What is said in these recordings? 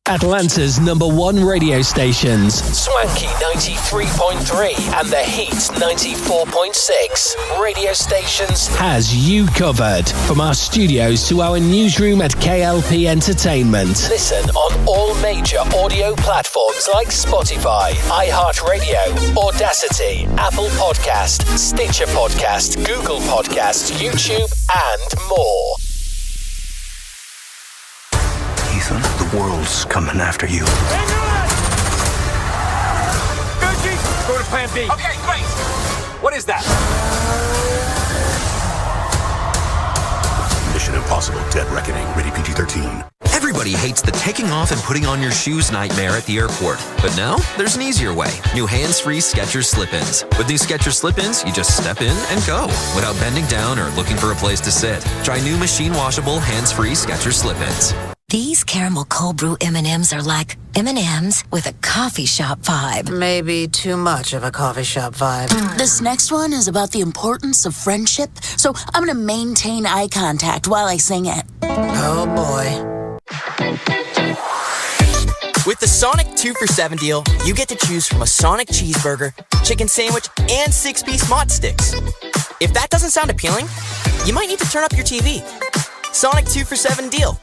Atlanta's #1 radio stations, Swanky 93.3 and The Heat 94.6 radio stations, has you covered. From our studios to our newsroom at K.L.P. Entertainment. Listen on all major audio platforms like Spotify, iHeartRadio, Audacity, Apple Podcast, Stitcher Podcast, Google Podcast, YouTube, and more. The world's coming after you. Gucci, go to plan B. Okay, great. What is that? Mission Impossible: Dead Reckoning. Rated PG-13. Everybody hates the taking off and putting on your shoes nightmare at the airport. But now, there's an easier way. New hands-free Skechers slip-ins. With new Skechers slip-ins, you just step in and go without bending down or looking for a place to sit. Try new machine-washable, hands-free Skechers slip-ins. These caramel cold brew M&Ms are like M&Ms with a coffee shop vibe. Maybe too much of a coffee shop vibe. This next one is about the importance of friendship, so I'm going to maintain eye contact while I sing it. Oh boy. With the Sonic 2 for $7 deal, you get to choose from a Sonic cheeseburger, chicken sandwich, and 6-piece Mott Sticks. If that doesn't sound appealing, you might need to turn up your TV. Sonic 2 for $7 deal.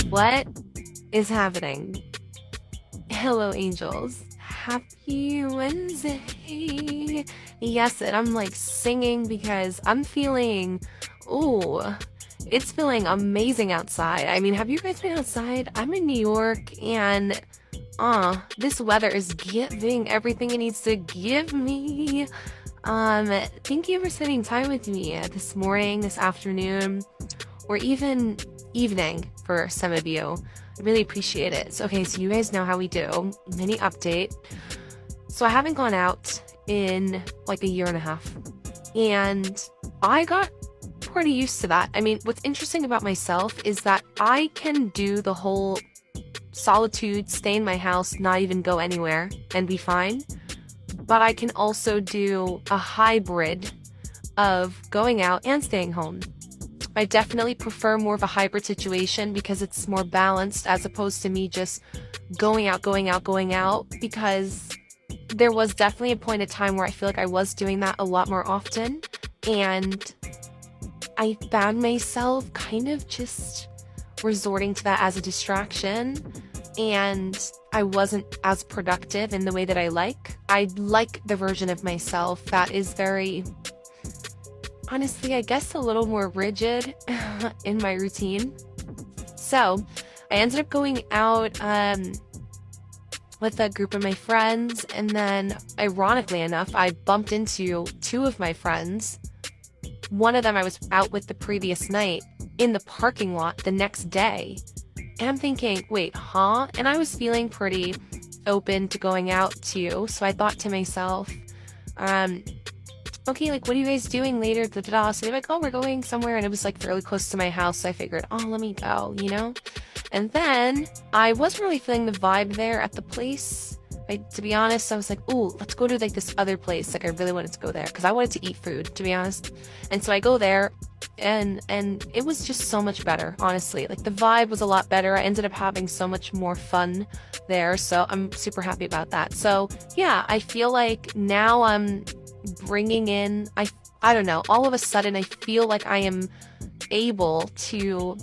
What is happening? Hello, angels. Happy Wednesday. Yes, and I'm like singing because I'm feeling, it's feeling amazing outside. I mean, have you guys been outside? I'm in New York and this weather is giving everything it needs to give me. Thank you for spending time with me this morning, this afternoon, or even evening for some of you. I really appreciate it. So, okay, so you guys know how we do. Mini update. So I haven't gone out in like a year and a half. And I got pretty used to that. I mean, what's interesting about myself is that I can do the whole solitude, stay in my house, not even go anywhere, and be fine. But I can also do a hybrid of going out and staying home. I definitely prefer more of a hybrid situation because it's more balanced as opposed to me just going out, because there was definitely a point in time where I feel like I was doing that a lot more often, and I found myself kind of just resorting to that as a distraction, and I wasn't as productive in the way that I like. I like the version of myself that is very, honestly, I guess a little more rigid in my routine. So I ended up going out with a group of my friends, and then ironically enough, I bumped into two of my friends. One of them I was out with the previous night in the parking lot the next day. And I'm thinking, wait, huh? And I was feeling pretty open to going out too. So I thought to myself, okay, like, what are you guys doing later? Da-da-da. So they're like, we're going somewhere. And it was like fairly close to my house. So I figured, let me go, you know? And then I wasn't really feeling the vibe there at the place. To be honest, I was like, let's go to like this other place. Like, I really wanted to go there because I wanted to eat food, to be honest. And so I go there and it was just so much better, honestly. Like, the vibe was a lot better. I ended up having so much more fun there. So I'm super happy about that. So yeah, I feel like now I'm bringing in, I don't know, all of a sudden I feel like I am able to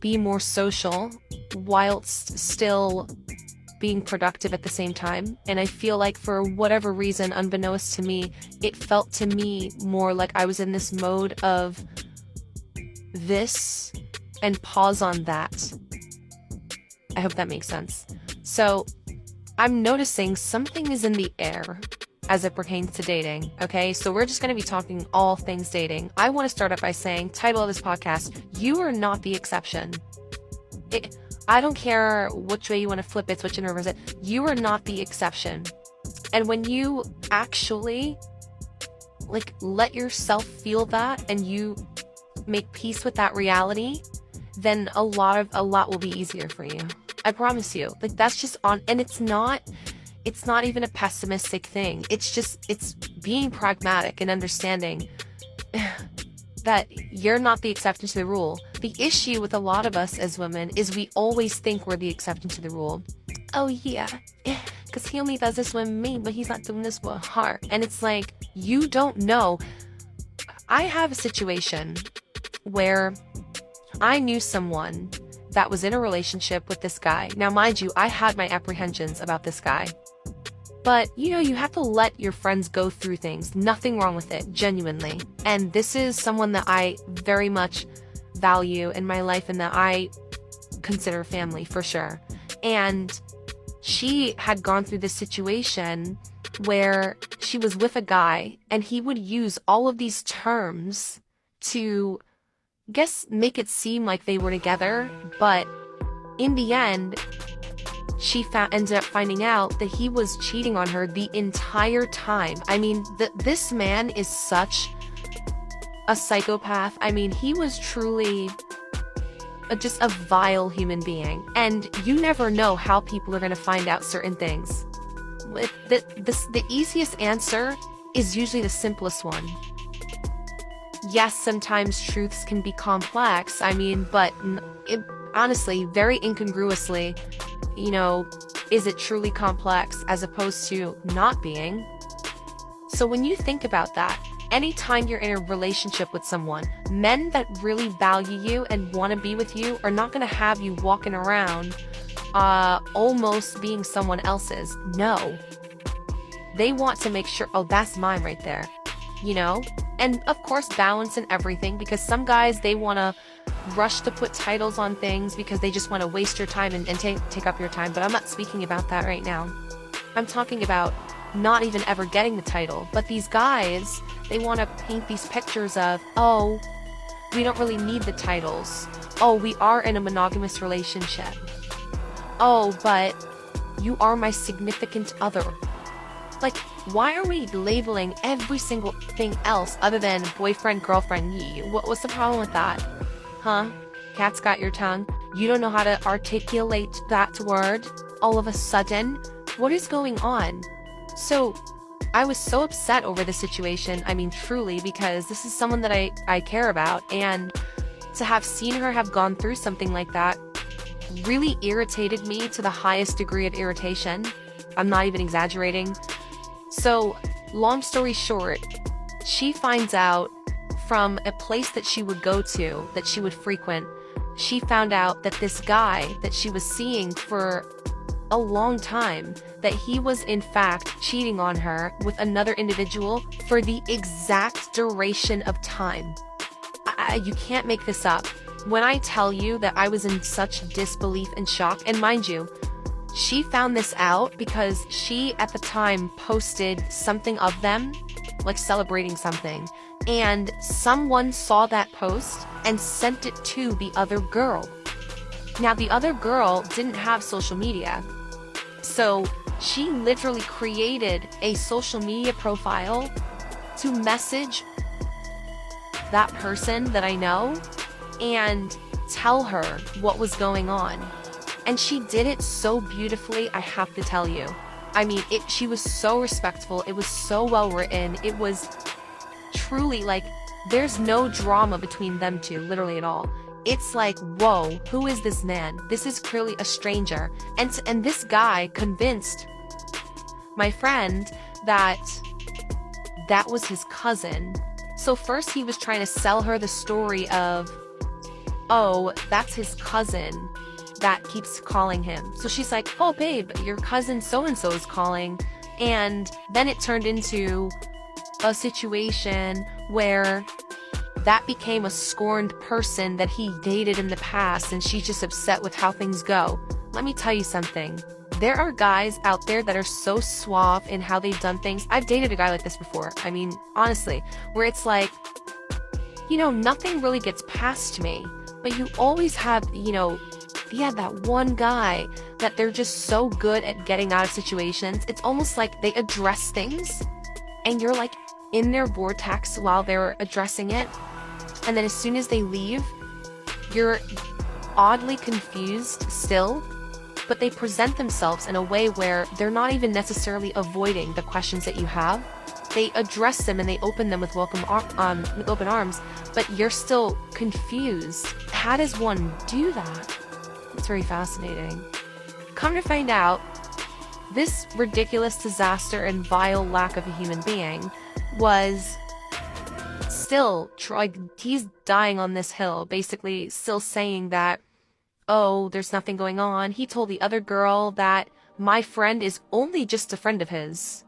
be more social whilst still being productive at the same time. And I feel like for whatever reason, unbeknownst to me, it felt to me more like I was in this mode of this and pause on that. I hope that makes sense. So I'm noticing something is in the air as it pertains to dating, okay? So we're just going to be talking all things dating. I want to start up by saying, title of this podcast, you are not the exception. I don't care which way you want to flip it, switch it, or reverse it. You are not the exception. And when you actually, like, let yourself feel that and you make peace with that reality, then a lot will be easier for you. I promise you. Like, that's just on, and it's not even a pessimistic thing. It's being pragmatic and understanding that you're not the exception to the rule. The issue with a lot of us as women is we always think we're the exception to the rule. Oh yeah, because he only does this with me, but he's not doing this with her. And it's like, you don't know. I have a situation where I knew someone that was in a relationship with this guy. Now, mind you, I had my apprehensions about this guy. But, you know, you have to let your friends go through things. Nothing wrong with it, genuinely. And this is someone that I very much value in my life and that I consider family for sure. And she had gone through this situation where she was with a guy and he would use all of these terms to, I guess, make it seem like they were together. But in the end, she ended up finding out that he was cheating on her the entire time. I mean, this man is such a psychopath. I mean, he was truly just a vile human being. And you never know how people are going to find out certain things. The easiest answer is usually the simplest one. Yes, sometimes truths can be complex. I mean, but honestly, very incongruously, you know, is it truly complex as opposed to not being? So when you think about that, anytime you're in a relationship with someone, men that really value you and want to be with you are not going to have you walking around almost being someone else's. No. They want to make sure, oh, that's mine right there. You know? And of course, balance and everything, because some guys, they want to rush to put titles on things because they just want to waste your time and take up your time. But I'm not speaking about that right now. I'm talking about not even ever getting the title. But these guys, they want to paint these pictures of, oh, we don't really need the titles. Oh, we are in a monogamous relationship. Oh, but you are my significant other. Like, why are we labeling every single thing else other than boyfriend, girlfriend, yee? What's the problem with that? Huh? Cat's got your tongue. You don't know how to articulate that word all of a sudden? What is going on? So, I was so upset over the situation. I mean, truly, because this is someone that I care about. And to have seen her have gone through something like that really irritated me to the highest degree of irritation. I'm not even exaggerating. So, long story short, she finds out from a place that she would go to, that she would frequent, she found out that this guy that she was seeing for a long time, that he was in fact cheating on her with another individual for the exact duration of time. You can't make this up. When I tell you that I was in such disbelief and shock, and mind you, she found this out because she at the time posted something of them, like celebrating something, and someone saw that post and sent it to the other girl. Now, the other girl didn't have social media, so she literally created a social media profile to message that person that I know and tell her what was going on. And she did it so beautifully, I have to tell you. I mean, she was so respectful. It was so well written. It was truly like, there's no drama between them two, literally at all. It's like, whoa, who is this man? This is clearly a stranger. And this guy convinced my friend that that was his cousin. So first he was trying to sell her the story of, oh, that's his cousin that keeps calling him. So she's like, oh babe, your cousin so-and-so is calling. And then it turned into a situation where that became a scorned person that he dated in the past, and she's just upset with how things go. Let me tell you something. There are guys out there that are so suave in how they've done things. I've dated a guy like this before. I mean, honestly, where it's like, you know, nothing really gets past me, but you always have, you know, yeah, that one guy that they're just so good at getting out of situations. It's almost like they address things and you're like in their vortex while they're addressing it. And then as soon as they leave, you're oddly confused still, but they present themselves in a way where they're not even necessarily avoiding the questions that you have. they address them and they open them with with open arms, but you're still confused. How does one do that? It's very fascinating. Come to find out, this ridiculous disaster and vile lack of a human being was still he's dying on this hill, basically still saying that, oh, there's nothing going on. He told the other girl that my friend is only just a friend of his.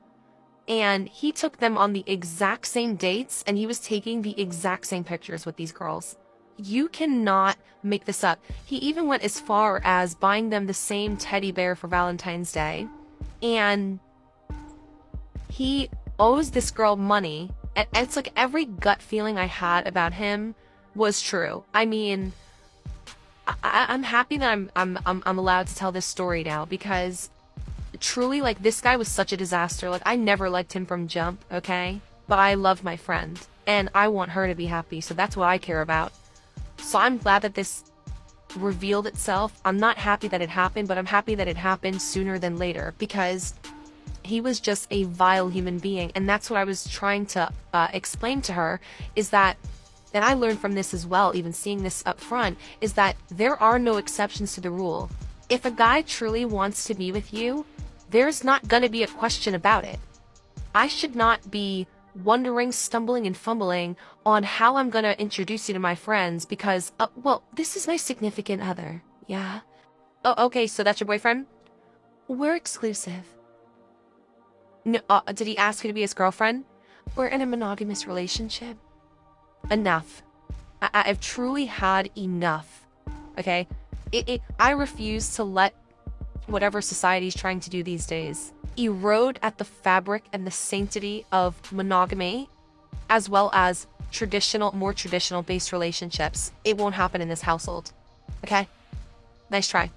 And he took them on the exact same dates, and he was taking the exact same pictures with these girls. You cannot make this up. He even went as far as buying them the same teddy bear for Valentine's Day. And he owes this girl money. And it's like every gut feeling I had about him was true. I mean, I'm happy that I'm allowed to tell this story now, because truly, like, this guy was such a disaster. Like, I never liked him from jump, okay? But I love my friend, and I want her to be happy, so that's what I care about. So I'm glad that this revealed itself. I'm not happy that it happened, but I'm happy that it happened sooner than later, because he was just a vile human being. And that's what I was trying to explain to her, is that, and I learned from this as well, even seeing this up front, is that there are no exceptions to the rule. If a guy truly wants to be with you, there's not going to be a question about it. I should not be wondering, stumbling, and fumbling on how I'm going to introduce you to my friends because, well, this is my significant other. Yeah. Oh, okay, so that's your boyfriend? We're exclusive. No, did he ask you to be his girlfriend? We're in a monogamous relationship. Enough. I've truly had enough. Okay? I refuse to let whatever society's trying to do these days erode at the fabric and the sanctity of monogamy, as well as more traditional based relationships. It won't happen in this household. Okay? Nice try.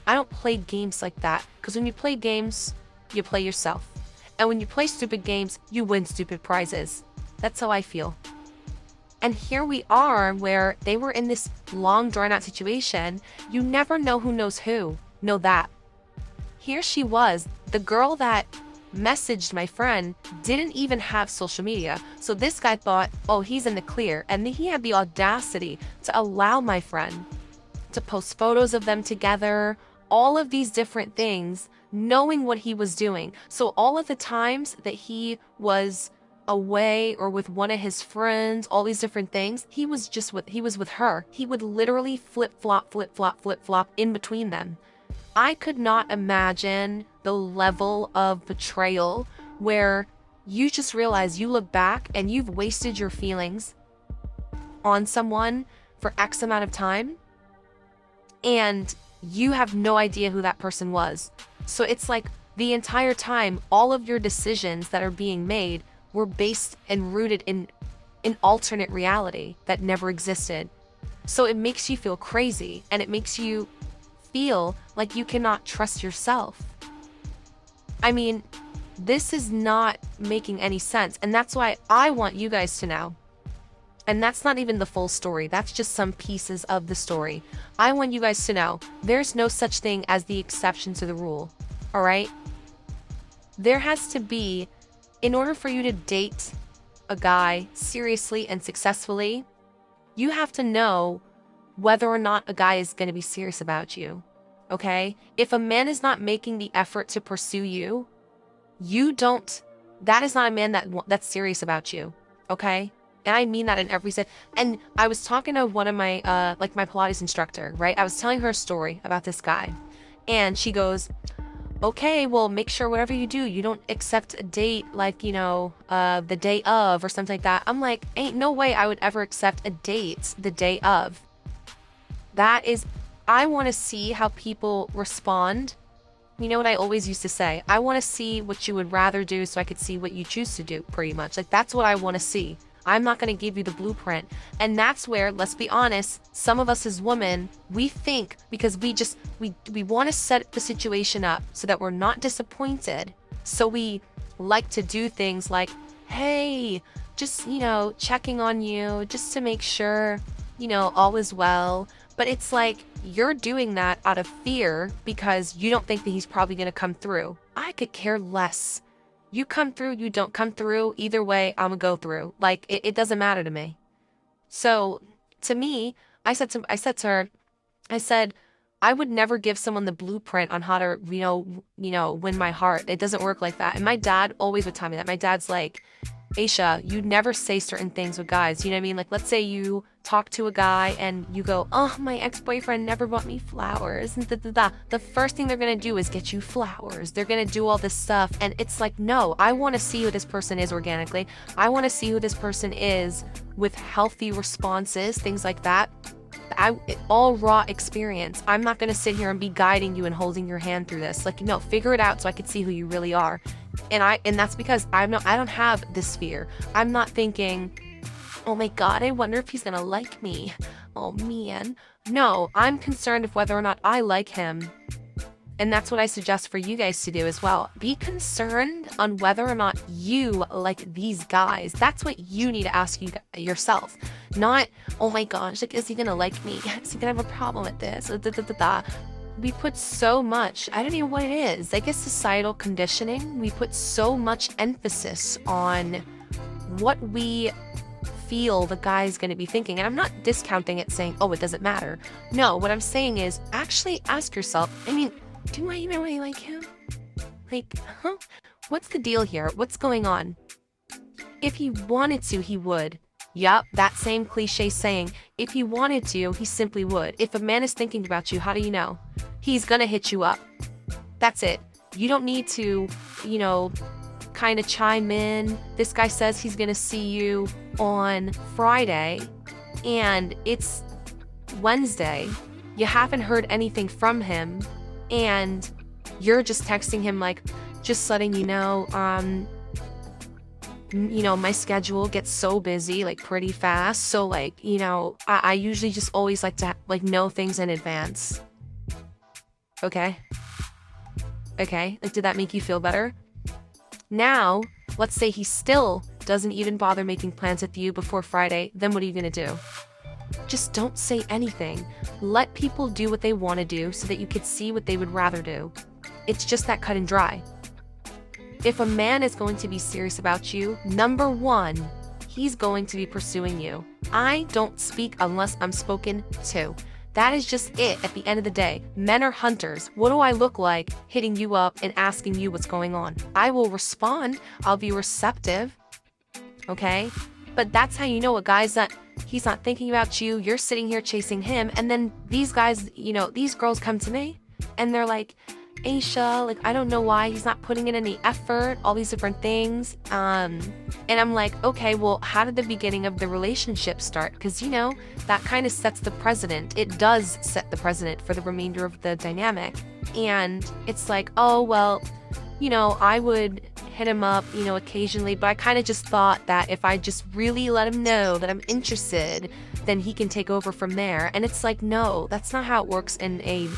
I don't play games like that, because when you play games, you play yourself. And when you play stupid games, you win stupid prizes. That's how I feel. And here we are, where they were in this long, drawn-out situation. You never know who knows who. Know that. Here she was, the girl that messaged my friend didn't even have social media. So this guy thought, oh, he's in the clear. And then he had the audacity to allow my friend to post photos of them together, all of these different things, knowing what he was doing. So all of the times that he was away or with one of his friends, all these different things, he was with her. He would literally flip-flop in between them. I could not imagine the level of betrayal where you just realize, you look back and you've wasted your feelings on someone for X amount of time and you have no idea who that person was. So it's like the entire time, all of your decisions that are being made were based and rooted in an alternate reality that never existed. So it makes you feel crazy, and it makes you feel like you cannot trust yourself. I mean, this is not making any sense, and that's why I want you guys to know. And that's not even the full story. That's just some pieces of the story. I want you guys to know there's no such thing as the exception to the rule. All right? There has to be, in order for you to date a guy seriously and successfully, you have to know whether or not a guy is going to be serious about you. Okay? If a man is not making the effort to pursue you, that is not a man that's serious about you. Okay? And I mean that in every sense. And I was talking to one of my, my Pilates instructor, right? I was telling her a story about this guy. And she goes, okay, well, make sure whatever you do, you don't accept a date like, the day of or something like that. I'm like, ain't no way I would ever accept a date the day of. I want to see how people respond. You know what I always used to say? I want to see what you would rather do so I could see what you choose to do, pretty much. Like, that's what I want to see. I'm not going to give you the blueprint. And that's where, let's be honest, some of us as women, we think, because we want to set the situation up so that we're not disappointed. So we like to do things like, hey, just, checking on you just to make sure, all is well. But it's like, you're doing that out of fear because you don't think that he's probably going to come through. I could care less. You come through, you don't come through, either way, I'm gonna go through. Like, it doesn't matter to me. So, to me, I said to her, I said, I would never give someone the blueprint on how to, win my heart. It doesn't work like that. And my dad always would tell me that. My dad's like, Aisha, you never say certain things with guys. You know what I mean? Like, let's say you talk to a guy and you go, oh, my ex-boyfriend never bought me flowers. And the first thing they're going to do is get you flowers. They're going to do all this stuff. And it's like, no, I want to see who this person is organically. I want to see who this person is with healthy responses, things like that. All raw experience. I'm not going to sit here and be guiding you and holding your hand through this. Like, no, figure it out so I can see who you really are. And that's because I don't have this fear. I'm not thinking, oh my God, I wonder if he's going to like me. Oh man. No, I'm concerned with whether or not I like him. And that's what I suggest for you guys to do as well. Be concerned on whether or not you like these guys. That's what you need to ask yourself. Not, oh my gosh, like, is he gonna like me? Is he gonna have a problem with this? We put so much, I don't know what it is. I guess societal conditioning. We put so much emphasis on what we feel the guy's going to be thinking. And I'm not discounting it saying, oh, it doesn't matter. No, what I'm saying is actually ask yourself, I mean, do I even really like him? Like, what's the deal here? What's going on? If he wanted to, he would. Yup, that same cliche saying, if he wanted to, he simply would. If a man is thinking about you, how do you know? He's gonna hit you up. That's it. You don't need to, kind of chime in. This guy says he's gonna see you on Friday, and it's Wednesday. You haven't heard anything from him, and you're just texting him like, just letting you know, my schedule gets so busy, like, pretty fast. So, like, I usually just always like to, like, know things in advance. Okay? Okay? Like, did that make you feel better? Now, let's say he still doesn't even bother making plans with you before Friday, then what are you gonna do? Just don't say anything. Let people do what they want to do so that you can see what they would rather do. It's just that cut and dry. If a man is going to be serious about you, number one, he's going to be pursuing you. I don't speak unless I'm spoken to. That is just it at the end of the day. Men are hunters. What do I look like hitting you up and asking you what's going on? I will respond. I'll be receptive. Okay? But that's how you know a guy's not, he's not thinking about you. You're sitting here chasing him. And then these guys, these girls come to me and they're like, Aisha, like, I don't know why he's not putting in any effort, all these different things. And I'm like, okay, well, how did the beginning of the relationship start? Because, that kind of sets the precedent. It does set the precedent for the remainder of the dynamic. And it's like, oh, well, I would hit him up, occasionally, but I kind of just thought that if I just really let him know that I'm interested, then he can take over from there. And it's like, no, that's not how it works in a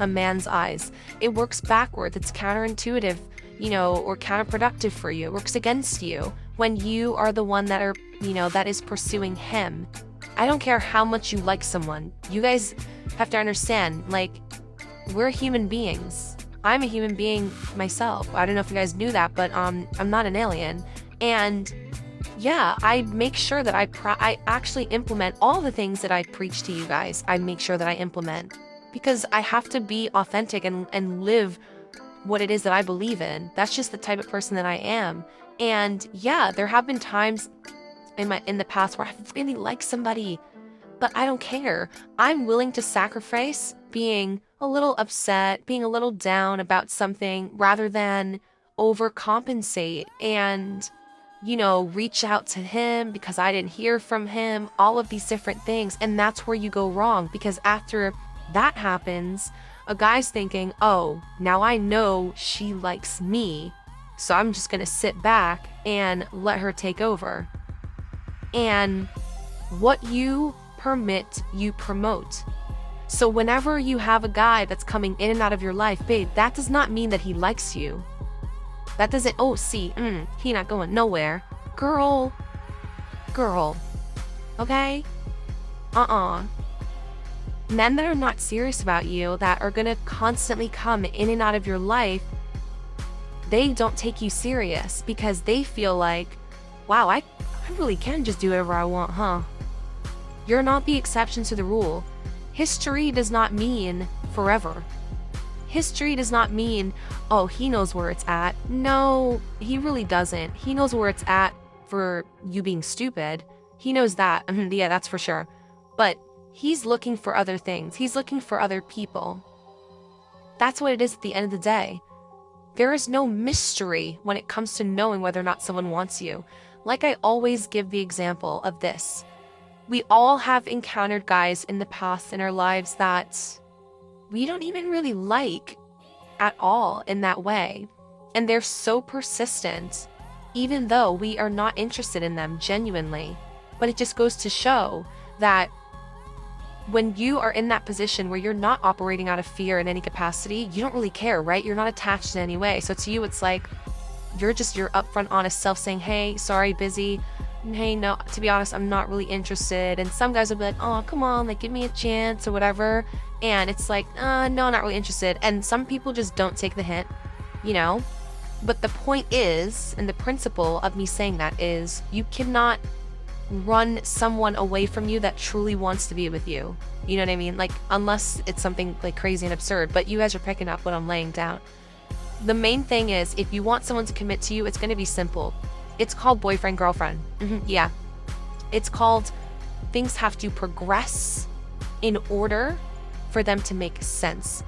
man's eyes. It works backwards. It's counterintuitive, or counterproductive for you. It works against you when you are the one that that is pursuing him. I don't care how much you like someone. You guys have to understand, like, we're human beings. I'm a human being myself. I don't know if you guys knew that, but I'm not an alien. And yeah, I make sure that I actually implement all the things that I preach to you guys. I make sure that I implement. Because I have to be authentic and live what it is that I believe in. That's just the type of person that I am. And yeah, there have been times in the past where I really like somebody, but I don't care. I'm willing to sacrifice being a little upset, being a little down about something rather than overcompensate and, reach out to him because I didn't hear from him, all of these different things. And that's where you go wrong, because after that happens, a guy's thinking, oh, now I know she likes me, so I'm just gonna sit back and let her take over. And what you permit, you promote. So whenever you have a guy that's coming in and out of your life, babe, that does not mean that he likes you. That doesn't, he not going nowhere. Girl. Okay? Men that are not serious about you, that are gonna constantly come in and out of your life, they don't take you serious because they feel like, wow, I really can just do whatever I want, huh? You're not the exception to the rule. History does not mean forever. History does not mean, oh, he knows where it's at. No, he really doesn't. He knows where it's at for you being stupid. He knows that. Yeah, that's for sure. But he's looking for other things. He's looking for other people. That's what it is at the end of the day. There is no mystery when it comes to knowing whether or not someone wants you. Like I always give the example of this. We all have encountered guys in the past in our lives that we don't even really like at all in that way. And they're so persistent, even though we are not interested in them genuinely. But it just goes to show that when you are in that position where you're not operating out of fear in any capacity, you don't really care, right? You're not attached in any way. So to you, it's like, you're just your upfront, honest self saying, hey, sorry, busy. Hey, no, to be honest, I'm not really interested. And some guys will be like, oh, come on, like, give me a chance or whatever. And it's like, no, not really interested. And some people just don't take the hint, you know? But the point is, and the principle of me saying that is, you cannot run someone away from you that truly wants to be with you. You know what I mean? Like, unless it's something like crazy and absurd, but you guys are picking up what I'm laying down. The main thing is, if you want someone to commit to you, it's going to be simple. It's called boyfriend, girlfriend. Yeah. It's called things have to progress in order for them to make sense.